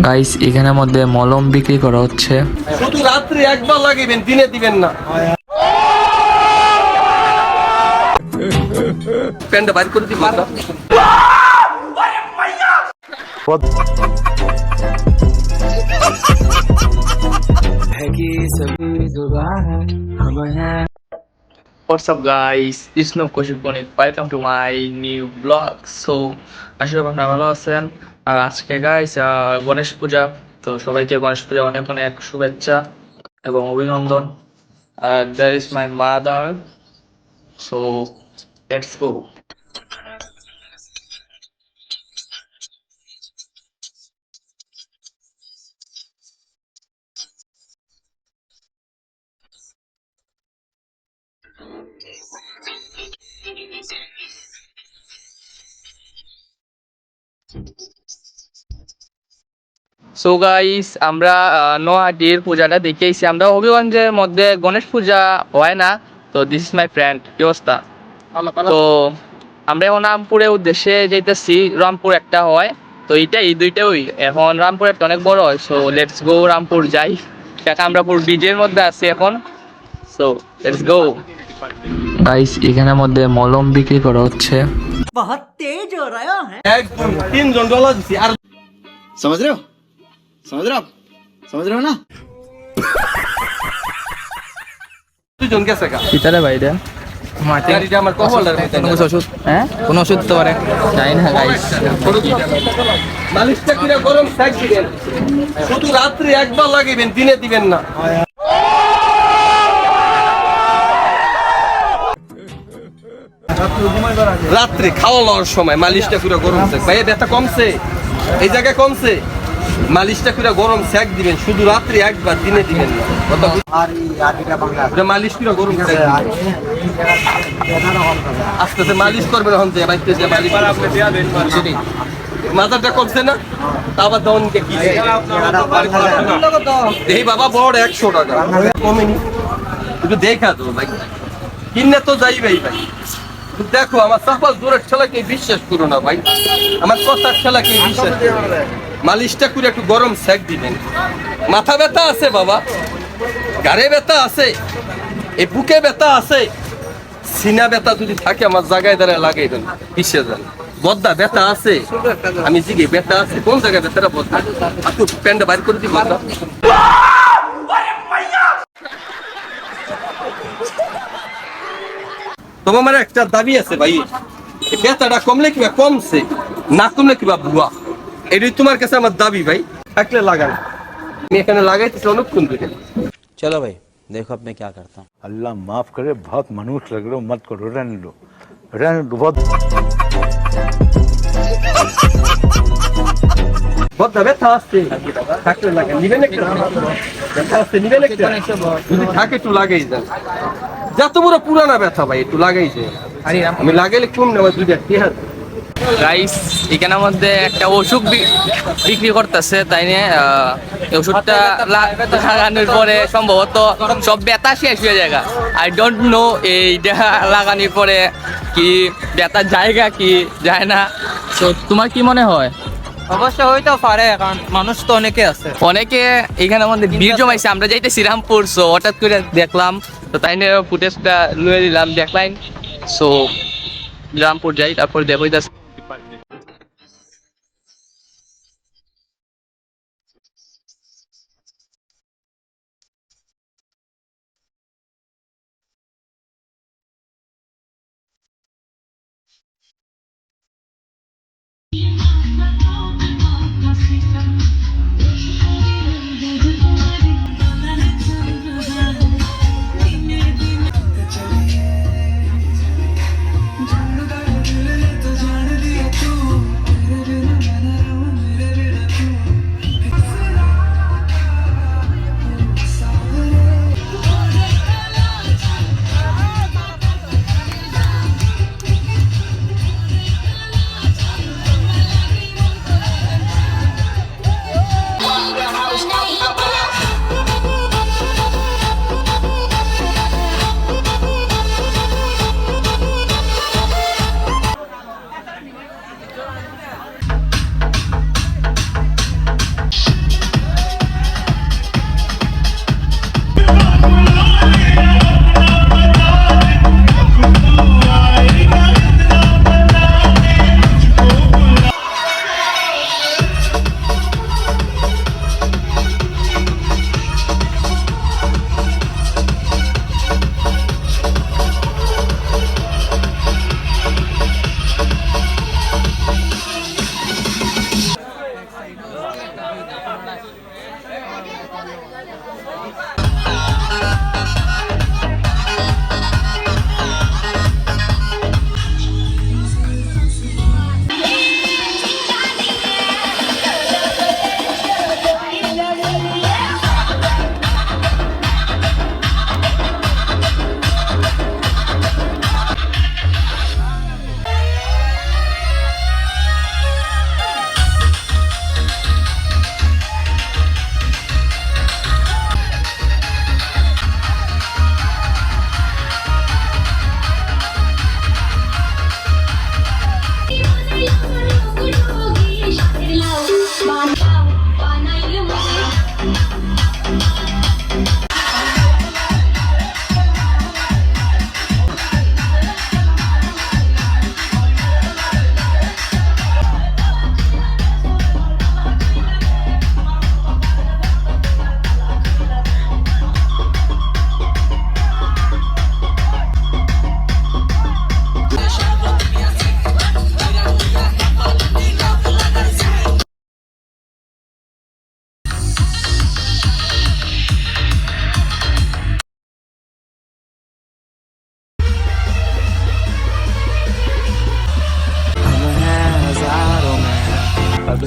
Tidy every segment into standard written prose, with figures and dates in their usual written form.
Guys এখানের মধ্যে মলম বিক্রি করা হচ্ছে। শুধু রাত্রি একবার লাগাইবেন, দিনে দিবেন না। প্যান্টটা বাইর করে দিব। What's up guys, it's no Koshik Bonit. Welcome to my new vlog. So আসলে আপনারা ভালো আছেন। আর আজকে গাইস গণেশ পূজা, তো সবাইকে গণেশ পূজা অনেক অনেক শুভেচ্ছা এবং অভিনন্দন। There is my mother, so let's go. So guys আমরা নোয়াহাটির পূজাটা দেখে এসেছি। আমরা হবিগঞ্জের মধ্যে গণেশ পূজা হয় না, তো দিস ইজ মাই ফ্রেন্ড। কি অবস্থা? তো আমরা এখন রামপুরের উদ্দেশ্যে যেতেছি। রামপুর একটা হয়, তো এই দুইটাই এখন রামপুর একটা অনেক বড় হয়। সো লেটস গো, রামপুর যাই। কামরাপুর ব্রিজের মধ্যে আছি এখন, সো লেটস গো। গাইস এখানের মধ্যে মলম বিক্রি করা হচ্ছে। बहुत तेज हो रहा है। একদম $3 দিছি। আর समझ रहे हो समझ रहे हो आप समझ रहे हो ना দুজন গেছে গা। কিতারে ভাইরা গাড়িটা আমার কহলার মধ্যে না। ওষুধ, হ্যাঁ কোনো ওষুধ তো পারে জানি না গাইস। মালিশটা কিনা গরম শাক দিবেন, শুধু রাত্রি একবার লাগাইবেন, দিনে দিবেন না। রাত্রি খাওয়া লওয়ার সময় মালিশটা পুরো গরম শাক। ভাই ব্যথা কমছে, এই জায়গায় কমছে। মালিশটা পুরো গরম শাক দিবেন, শুধু রাত্রি একবার, দিনে দিবেন না। কথা মালিশ পুরো গরম শাক আস্তে আস্তে মালিশ করবেন। এখন যে বাইতে যে মালিশ মাথাটা কমছে না, আবার দনকে কি এই বাবা বড় 100 টাকা কমেনি। একটু দেখা তো ভাই, কিনে তো যাই ভাই। ভাই দেখো আমার সাফাল দূরের ছেলেকে বিশ্বাস করো না ভাই, আমার কথার ছেলেকে বিশ্বাস করো। মালিশটা করে একটু গরম সেক দিবেন। মাথা ব্যথা আছে বাবা, গাড়ে ব্যথা আছে, এই বুকে ব্যথা আছে, সিনা ব্যথা যদি থাকে আমার জায়গায় দ্বারা লাগাই দেন, পিছিয়ে যান। বদ্দা ব্যথা আছে, আমি জিগে ব্যথা আছে, কোন জায়গায় ব্যথাটা বদ্দা? একটু প্যান্টটা বাইর করে দিই বদ্দা। তোমার মানে একটা দাবি আছে ভাই, ব্যথাটা কমলে কিবা কমছে, না কমলে কিবা ভুয়া, এটাই তোমার কাছে আমার দাবি ভাই। থাকলে লাগান, আমি এখানে লাগাইতেছি অনেকক্ষণ ধরে। चलो भाई देखो अब मैं क्या करता हूँ। अल्लाह माफ करे, बहुत मनुष्य लग रहे हो, मत करो, रहने दो बहुत। বদ্দা ব্যথা আছে, থাকলে লাগান, নিবেন একটা? ব্যথা আছে নিবেন একটা? যদি থাকে একটু লাগাই যান। যত বড় পুরানা ব্যথা ভাই একটু লাগাই যায়, আমি লাগাইলে কম নেওয়া 2 গাইস এখানের মধ্যে একটা ওষুধ বিক্রি করতেছে, তাই নিয়ে ওষুধটা লাগানোর পরে সম্ভবত সব ব্যথা শেষ হয়ে যায়। আই ডোন্ট নো এইটা লাগানোর পরে কি ব্যথার জায়গা কি যায় না। তো তোমার কি মনে হয়? অবশ্যই হইতেও পারে, কারণ মানুষ তো অনেকে আছে। অনেকে এখানের মধ্যে ভিড় জমাইছে। আমরা যাইতে শ্রীরামপুর, সো হঠাৎ করে দেখলাম, তো তাই নিয়ে ফুটেজটা লুয়ে দিলাম, দেখলাম। সো রামপুর যাই, তারপর দেখো।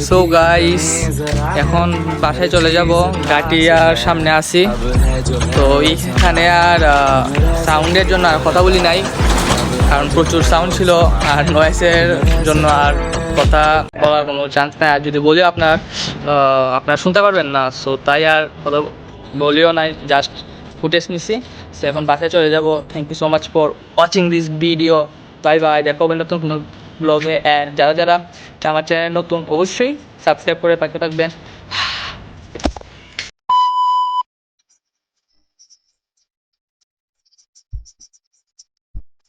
সো গাইস এখন বাসায় চলে যাব, গাটিয়ার সামনে আছি। তো এইখানে আর সাউন্ডের জন্য আর কথা বলি নাই, কারণ প্রচুর সাউন্ড ছিল আর নয়েসের জন্য আর কথা বলার কোনো চান্স নাই। আর যদি বলিও আপনারা শুনতে পারবেন না, সো তাই আর কথা বলিও নাই, জাস্ট ফুটেজ নিছি। সো এখন বাসায় চলে যাব। Thank you so much for watching this video. Bye bye, দেখা হবে নতুন কোনো ব্লগে। অ্যান্ড যারা আমার চ্যানেল নতুন অবশ্যই সাবস্ক্রাইব করে পাশে থাকবেন।